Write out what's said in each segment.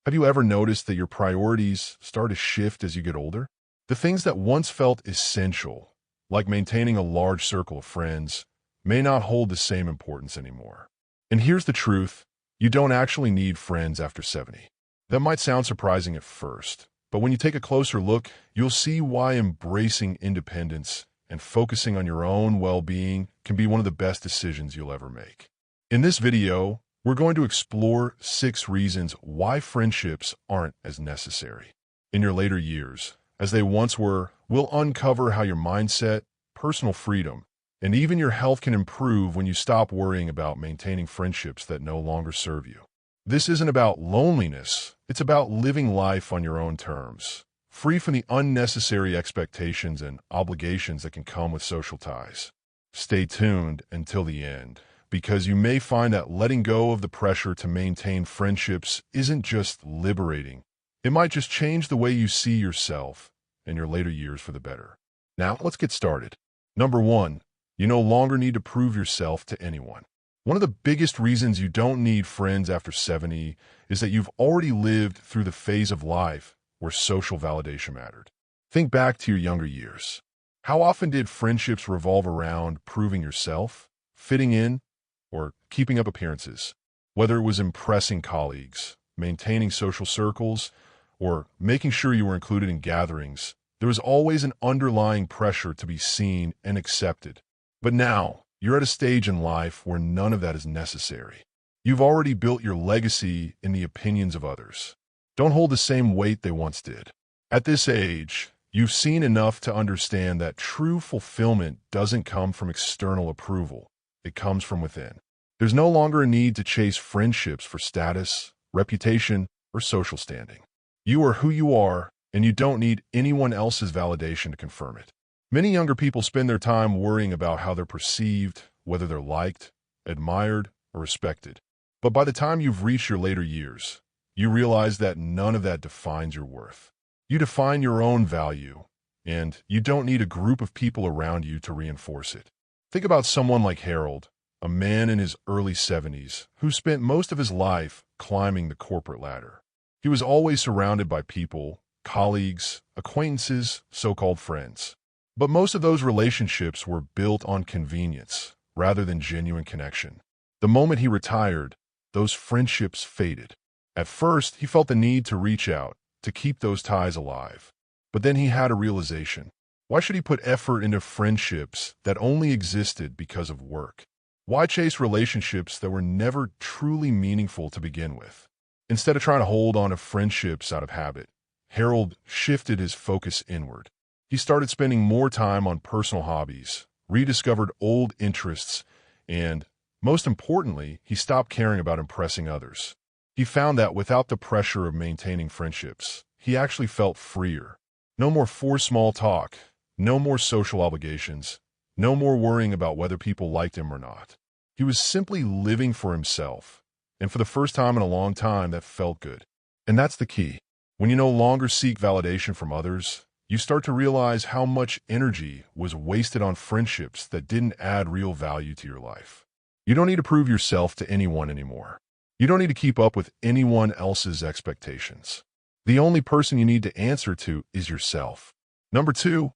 Have you ever noticed that your priorities start to shift as you get older? The things that once felt essential, like maintaining a large circle of friends, may not hold the same importance anymore. And here's the truth, you don't actually need friends after 70. That might sound surprising at first, but when you take a closer look, you'll see why embracing independence and focusing on your own well-being can be one of the best decisions you'll ever make. In this video, we're going to explore 6 reasons why friendships aren't as necessary in your later years as they once were. We'll uncover how your mindset, personal freedom, and even your health can improve when you stop worrying about maintaining friendships that no longer serve you. This isn't about loneliness, it's about living life on your own terms, free from the unnecessary expectations and obligations that can come with social ties. Stay tuned until the end, because you may find that letting go of the pressure to maintain friendships isn't just liberating. It might just change the way you see yourself in your later years for the better. Now, let's get started. Number 1, you no longer need to prove yourself to anyone. One of the biggest reasons you don't need friends after 70 is that you've already lived through the phase of life where social validation mattered. Think back to your younger years. How often did friendships revolve around proving yourself, fitting in, or keeping up appearances? Whether it was impressing colleagues, maintaining social circles, or making sure you were included in gatherings, there was always an underlying pressure to be seen and accepted. But now, you're at a stage in life where none of that is necessary. You've already built your legacy in the opinions of others. Don't hold the same weight they once did. At this age, you've seen enough to understand that true fulfillment doesn't come from external approval. It comes from within. There's no longer a need to chase friendships for status, reputation, or social standing. You are who you are, and you don't need anyone else's validation to confirm it. Many younger people spend their time worrying about how they're perceived, whether they're liked, admired, or respected. But by the time you've reached your later years, you realize that none of that defines your worth. You define your own value, and you don't need a group of people around you to reinforce it. Think about someone like Harold, a man in his early 70s who spent most of his life climbing the corporate ladder. He was always surrounded by people, colleagues, acquaintances, so-called friends. But most of those relationships were built on convenience rather than genuine connection. The moment he retired, those friendships faded. At first, he felt the need to reach out, to keep those ties alive. But then he had a realization. Why should he put effort into friendships that only existed because of work? Why chase relationships that were never truly meaningful to begin with? Instead of trying to hold on to friendships out of habit, Harold shifted his focus inward. He started spending more time on personal hobbies, rediscovered old interests, and, most importantly, he stopped caring about impressing others. He found that without the pressure of maintaining friendships, he actually felt freer. No more forced small talk, no more social obligations, no more worrying about whether people liked him or not. He was simply living for himself, and for the first time in a long time, that felt good. And that's the key. When you no longer seek validation from others, you start to realize how much energy was wasted on friendships that didn't add real value to your life. You don't need to prove yourself to anyone anymore. You don't need to keep up with anyone else's expectations. The only person you need to answer to is yourself. Number 2,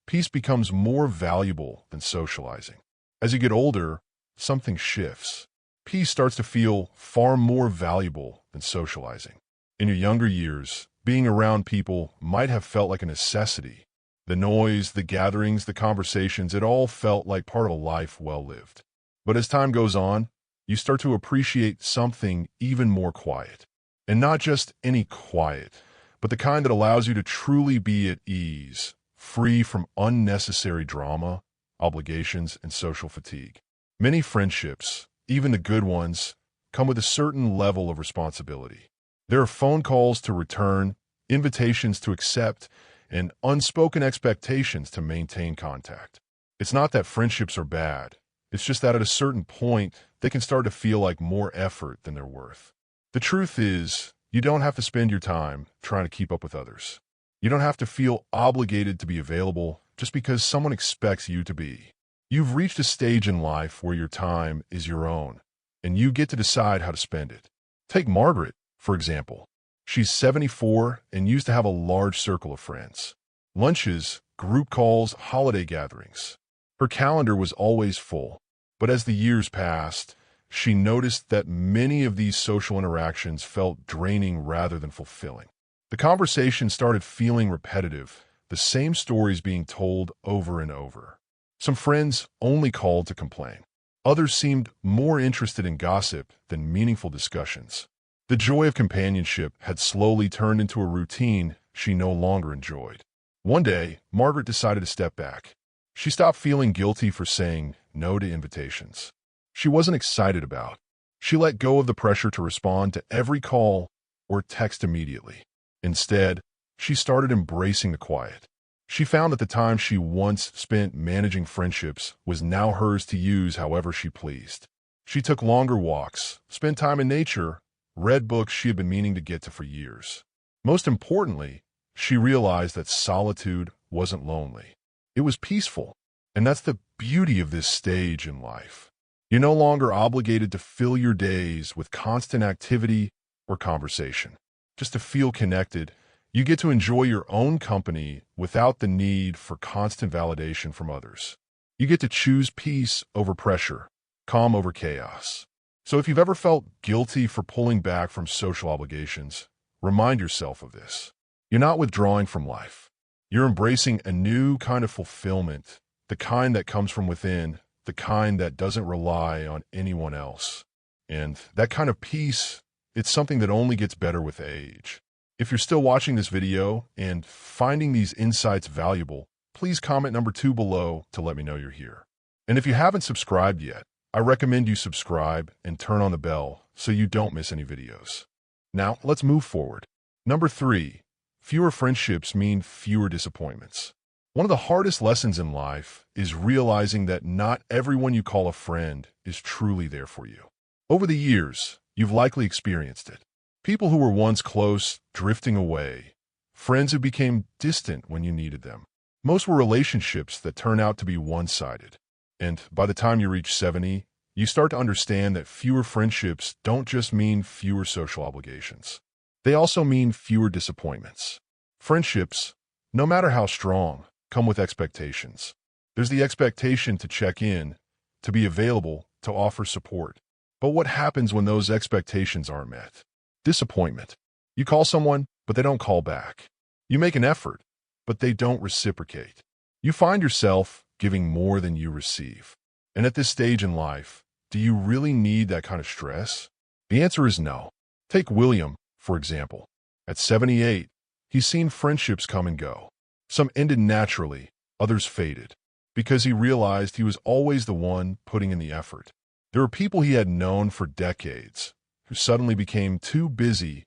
peace becomes more valuable than socializing. As you get older, something shifts. Peace starts to feel far more valuable than socializing. In your younger years, being around people might have felt like a necessity. The noise, the gatherings, the conversations, it all felt like part of a life well lived. But as time goes on, you start to appreciate something even more quiet. And not just any quiet, but the kind that allows you to truly be at ease, free from unnecessary drama, obligations, and social fatigue. Many friendships, even the good ones, come with a certain level of responsibility. There are phone calls to return, invitations to accept, and unspoken expectations to maintain contact. It's not that friendships are bad. It's just that at a certain point, they can start to feel like more effort than they're worth. The truth is, you don't have to spend your time trying to keep up with others. You don't have to feel obligated to be available just because someone expects you to be. You've reached a stage in life where your time is your own, and you get to decide how to spend it. Take Margaret, for example. She's 74 and used to have a large circle of friends. Lunches, group calls, holiday gatherings. Her calendar was always full. But as the years passed, she noticed that many of these social interactions felt draining rather than fulfilling. The conversation started feeling repetitive, the same stories being told over and over. Some friends only called to complain. Others seemed more interested in gossip than meaningful discussions. The joy of companionship had slowly turned into a routine she no longer enjoyed. One day, Margaret decided to step back. She stopped feeling guilty for saying no to invitations she wasn't excited about. She let go of the pressure to respond to every call or text immediately. Instead, she started embracing the quiet. She found that the time she once spent managing friendships was now hers to use however she pleased. She took longer walks, spent time in nature, read books she had been meaning to get to for years. Most importantly, she realized that solitude wasn't lonely. It was peaceful, and that's the beauty of this stage in life. You're no longer obligated to fill your days with constant activity or conversation. Just to feel connected, you get to enjoy your own company without the need for constant validation from others. You get to choose peace over pressure, calm over chaos. So if you've ever felt guilty for pulling back from social obligations, remind yourself of this. You're not withdrawing from life. You're embracing a new kind of fulfillment, the kind that comes from within, the kind that doesn't rely on anyone else. And that kind of peace, it's something that only gets better with age. If you're still watching this video and finding these insights valuable, please comment number 2 below to let me know you're here. And if you haven't subscribed yet, I recommend you subscribe and turn on the bell so you don't miss any videos. Now, let's move forward. Number 3, fewer friendships mean fewer disappointments. One of the hardest lessons in life is realizing that not everyone you call a friend is truly there for you. Over the years, you've likely experienced it. People who were once close drifting away, friends who became distant when you needed them. Most were relationships that turn out to be one-sided. And by the time you reach 70, you start to understand that fewer friendships don't just mean fewer social obligations. They also mean fewer disappointments. Friendships, no matter how strong, come with expectations. There's the expectation to check in, to be available, to offer support. But what happens when those expectations aren't met? Disappointment. You call someone, but they don't call back. You make an effort, but they don't reciprocate. You find yourself giving more than you receive. And at this stage in life, do you really need that kind of stress? The answer is no. Take William, for example. At 78, he's seen friendships come and go. Some ended naturally, others faded, because he realized he was always the one putting in the effort. There were people he had known for decades who suddenly became too busy,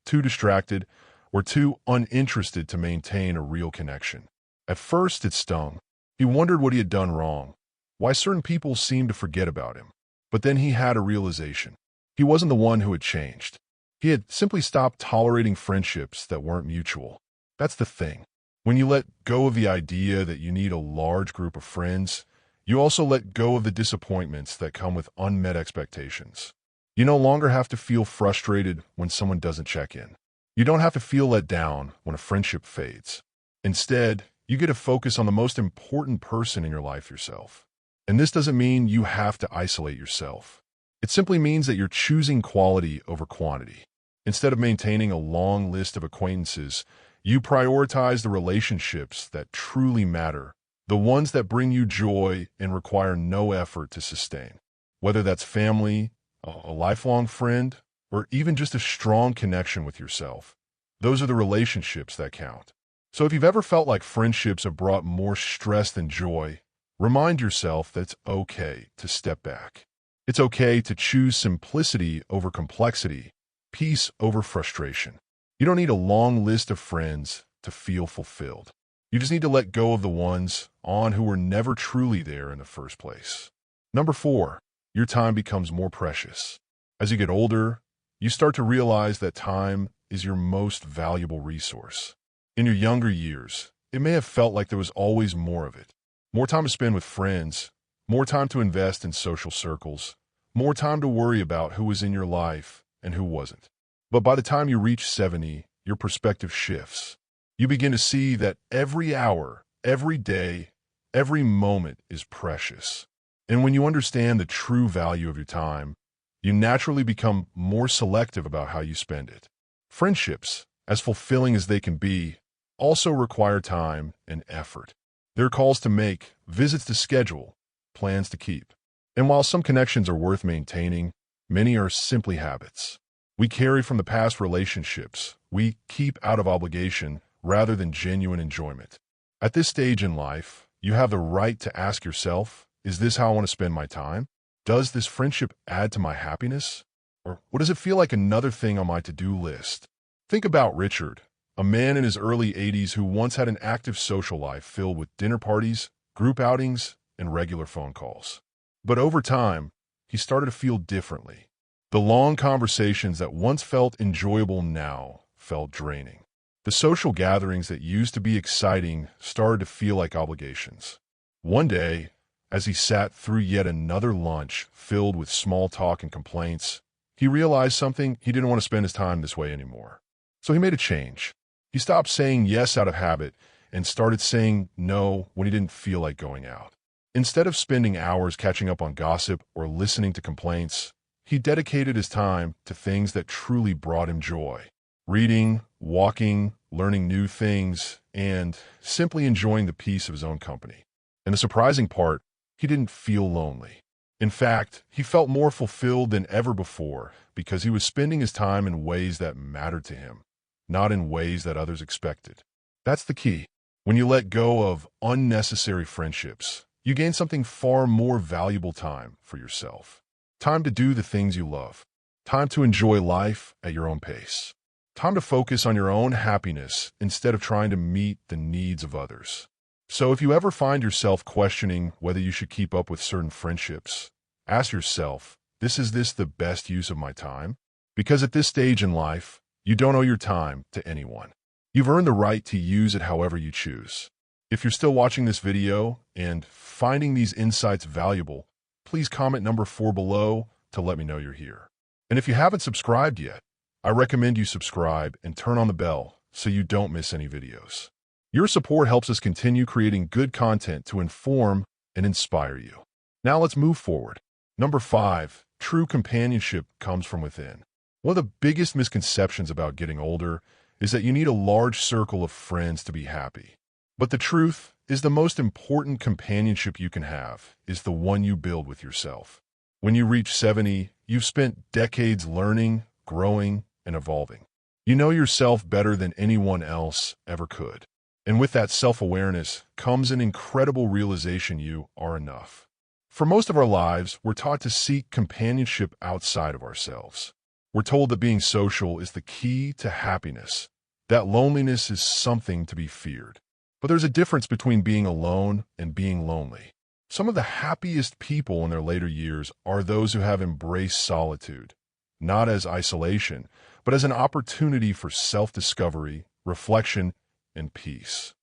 too distracted, or too uninterested to maintain a real connection. At first, it stung. He wondered what he had done wrong, why certain people seemed to forget about him. But then he had a realization. He wasn't the one who had changed. He had simply stopped tolerating friendships that weren't mutual. That's the thing. When you let go of the idea that you need a large group of friends, you also let go of the disappointments that come with unmet expectations. You no longer have to feel frustrated when someone doesn't check in. You don't have to feel let down when a friendship fades. Instead, you get to focus on the most important person in your life, yourself. And this doesn't mean you have to isolate yourself. It simply means that you're choosing quality over quantity. Instead of maintaining a long list of acquaintances, you prioritize the relationships that truly matter, the ones that bring you joy and require no effort to sustain. Whether that's family, a lifelong friend, or even just a strong connection with yourself. Those are the relationships that count. So if you've ever felt like friendships have brought more stress than joy, remind yourself that it's okay to step back. It's okay to choose simplicity over complexity, peace over frustration. You don't need a long list of friends to feel fulfilled. You just need to let go of the ones who were never truly there in the first place. Number 4, your time becomes more precious. As you get older, you start to realize that time is your most valuable resource. In your younger years, it may have felt like there was always more of it. More time to spend with friends, more time to invest in social circles, more time to worry about who was in your life and who wasn't. But by the time you reach 70, your perspective shifts. You begin to see that every hour, every day, every moment is precious. And when you understand the true value of your time, you naturally become more selective about how you spend it. Friendships, as fulfilling as they can be, also require time and effort. There are calls to make, visits to schedule, plans to keep. And while some connections are worth maintaining, many are simply habits. We carry from the past relationships we keep out of obligation rather than genuine enjoyment. At this stage in life, you have the right to ask yourself, is this how I want to spend my time? Does this friendship add to my happiness? Or what does it feel like another thing on my to-do list? Think about Richard, a man in his early 80s who once had an active social life filled with dinner parties, group outings, and regular phone calls. But over time, he started to feel differently. The long conversations that once felt enjoyable now felt draining. The social gatherings that used to be exciting started to feel like obligations. One day, as he sat through yet another lunch filled with small talk and complaints, he realized something: he didn't want to spend his time this way anymore. So he made a change. He stopped saying yes out of habit and started saying no when he didn't feel like going out. Instead of spending hours catching up on gossip or listening to complaints, he dedicated his time to things that truly brought him joy. Reading, walking, learning new things, and simply enjoying the peace of his own company. And the surprising part, he didn't feel lonely. In fact, he felt more fulfilled than ever before because he was spending his time in ways that mattered to him, not in ways that others expected. That's the key. When you let go of unnecessary friendships, you gain something far more valuable: time for yourself. Time to do the things you love. Time to enjoy life at your own pace. Time to focus on your own happiness instead of trying to meet the needs of others. So if you ever find yourself questioning whether you should keep up with certain friendships, ask yourself, is this the best use of my time? Because at this stage in life, you don't owe your time to anyone. You've earned the right to use it however you choose. If you're still watching this video and finding these insights valuable, please comment number 4 below to let me know you're here. And if you haven't subscribed yet, I recommend you subscribe and turn on the bell so you don't miss any videos. Your support helps us continue creating good content to inform and inspire you. Now let's move forward. Number 5, true companionship comes from within. One of the biggest misconceptions about getting older is that you need a large circle of friends to be happy. But the truth is, the most important companionship you can have is the one you build with yourself. When you reach 70, you've spent decades learning, growing, and evolving. You know yourself better than anyone else ever could. And with that self-awareness comes an incredible realization: you are enough. For most of our lives, we're taught to seek companionship outside of ourselves. We're told that being social is the key to happiness, that loneliness is something to be feared. But there's a difference between being alone and being lonely. Some of the happiest people in their later years are those who have embraced solitude, not as isolation, but as an opportunity for self-discovery, reflection, and peace.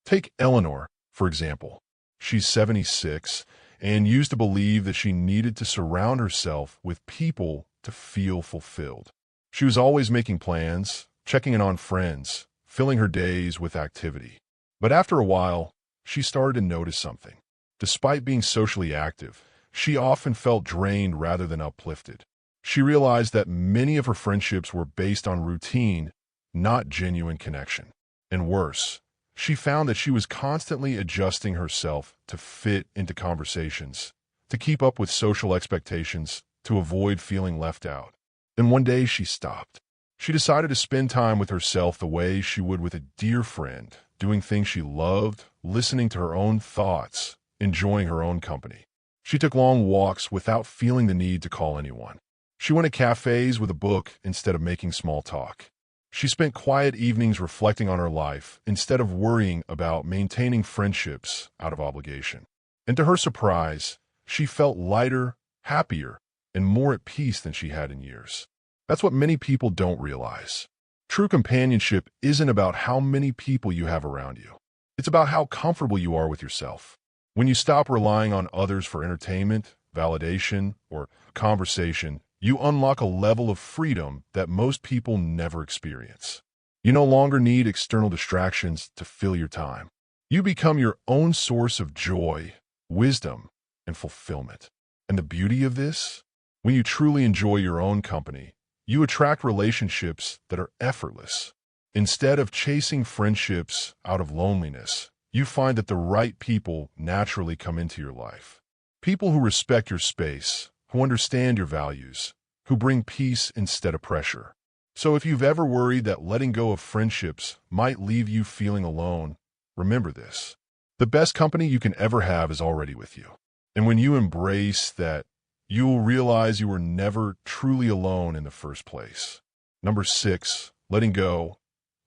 Take Eleanor, for example. She's 76 and used to believe that she needed to surround herself with people to feel fulfilled. She was always making plans, checking in on friends, filling her days with activity. But after a while, she started to notice something. Despite being socially active, she often felt drained rather than uplifted. She realized that many of her friendships were based on routine, not genuine connection. And worse, she found that she was constantly adjusting herself to fit into conversations, to keep up with social expectations, to avoid feeling left out. Then one day she stopped. She decided to spend time with herself the way she would with a dear friend, doing things she loved, listening to her own thoughts, enjoying her own company. She took long walks without feeling the need to call anyone. She went to cafes with a book instead of making small talk. She spent quiet evenings reflecting on her life instead of worrying about maintaining friendships out of obligation. And to her surprise, she felt lighter, happier, and more at peace than she had in years. That's what many people don't realize. True companionship isn't about how many people you have around you. It's about how comfortable you are with yourself. When you stop relying on others for entertainment, validation, or conversation, You unlock a level of freedom that most people never experience. You no longer need external distractions to fill your time. You become your own source of joy, wisdom, and fulfillment. And the beauty of this? When you truly enjoy your own company, you attract relationships that are effortless. Instead of chasing friendships out of loneliness, you find that the right people naturally come into your life. People who respect your space, who understand your values, who bring peace instead of pressure. So if you've ever worried that letting go of friendships might leave you feeling alone, remember this. The best company you can ever have is already with you. And when you embrace that, you will realize you were never truly alone in the first place. Number 6, letting go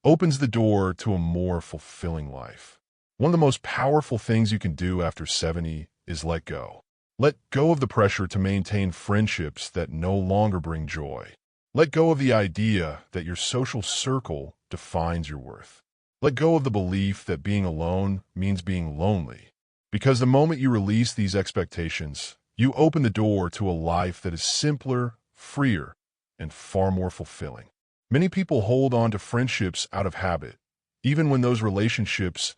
opens the door to a more fulfilling life. One of the most powerful things you can do after 70 is let go. Let go of the pressure to maintain friendships that no longer bring joy. Let go of the idea that your social circle defines your worth. Let go of the belief that being alone means being lonely. Because the moment you release these expectations, you open the door to a life that is simpler, freer, and far more fulfilling. Many people hold on to friendships out of habit, even when those relationships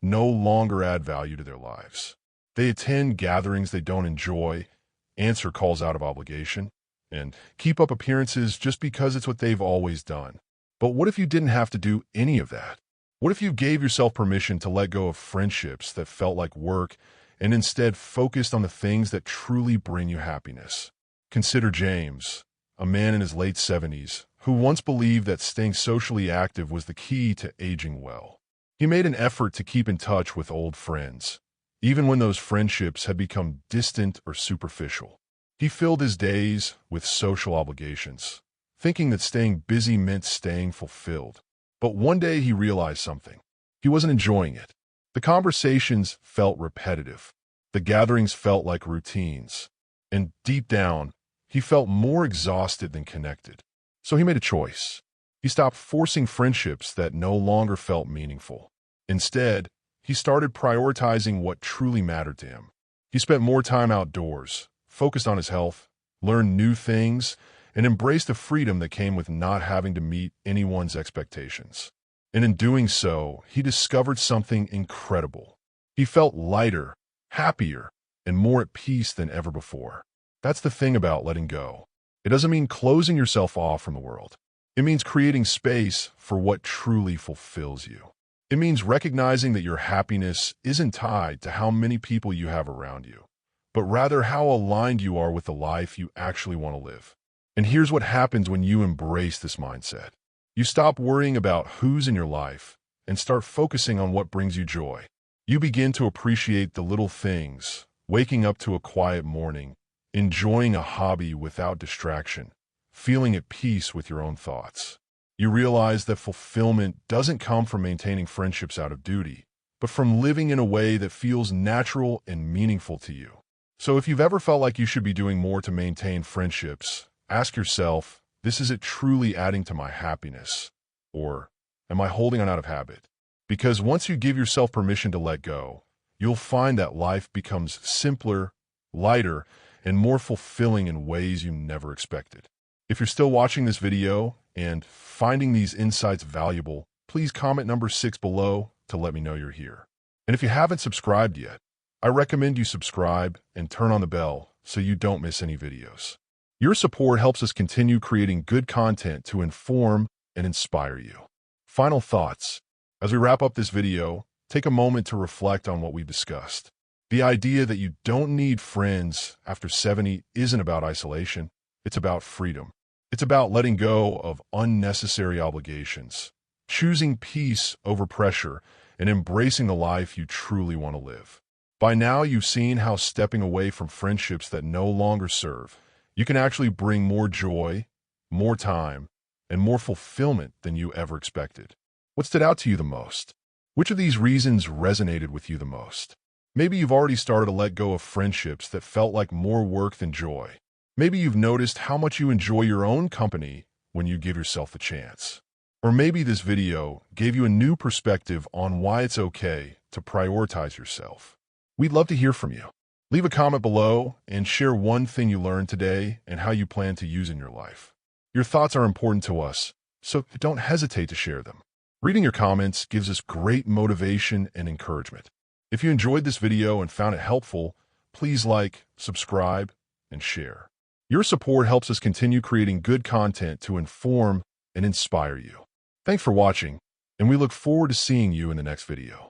no longer add value to their lives. They attend gatherings they don't enjoy, answer calls out of obligation, and keep up appearances just because it's what they've always done. But what if you didn't have to do any of that? What if you gave yourself permission to let go of friendships that felt like work and instead focused on the things that truly bring you happiness? Consider James, a man in his late 70s, who once believed that staying socially active was the key to aging well. He made an effort to keep in touch with old friends, even when those friendships had become distant or superficial. He filled his days with social obligations, thinking that staying busy meant staying fulfilled. But one day he realized something. He wasn't enjoying it. The conversations felt repetitive. The gatherings felt like routines. And deep down, he felt more exhausted than connected. So he made a choice. He stopped forcing friendships that no longer felt meaningful. Instead, he started prioritizing what truly mattered to him. He spent more time outdoors, focused on his health, learned new things, and embraced the freedom that came with not having to meet anyone's expectations. And in doing so, he discovered something incredible. He felt lighter, happier, and more at peace than ever before. That's the thing about letting go. It doesn't mean closing yourself off from the world. It means creating space for what truly fulfills you. It means recognizing that your happiness isn't tied to how many people you have around you, but rather how aligned you are with the life you actually want to live. And here's what happens when you embrace this mindset. You stop worrying about who's in your life and start focusing on what brings you joy. You begin to appreciate the little things, waking up to a quiet morning, enjoying a hobby without distraction, feeling at peace with your own thoughts. You realize that fulfillment doesn't come from maintaining friendships out of duty, but from living in a way that feels natural and meaningful to you. So if you've ever felt like you should be doing more to maintain friendships, ask yourself, is it truly adding to my happiness? Or am I holding on out of habit? Because once you give yourself permission to let go, you'll find that life becomes simpler, lighter, and more fulfilling in ways you never expected. If you're still watching this video and finding these insights valuable, please comment number 6 below to let me know you're here. And if you haven't subscribed yet, I recommend you subscribe and turn on the bell so you don't miss any videos. Your support helps us continue creating good content to inform and inspire you. Final thoughts. As we wrap up this video, take a moment to reflect on what we've discussed. The idea that you don't need friends after 70 isn't about isolation. It's about freedom. It's about letting go of unnecessary obligations, choosing peace over pressure, and embracing the life you truly want to live. By now, you've seen how stepping away from friendships that no longer serve, you can actually bring more joy, more time, and more fulfillment than you ever expected. What stood out to you the most? Which of these reasons resonated with you the most? Maybe you've already started to let go of friendships that felt like more work than joy. Maybe you've noticed how much you enjoy your own company when you give yourself the chance. Or maybe this video gave you a new perspective on why it's okay to prioritize yourself. We'd love to hear from you. Leave a comment below and share one thing you learned today and how you plan to use in your life. Your thoughts are important to us, so don't hesitate to share them. Reading your comments gives us great motivation and encouragement. If you enjoyed this video and found it helpful, please like, subscribe, and share. Your support helps us continue creating good content to inform and inspire you. Thanks for watching, and we look forward to seeing you in the next video.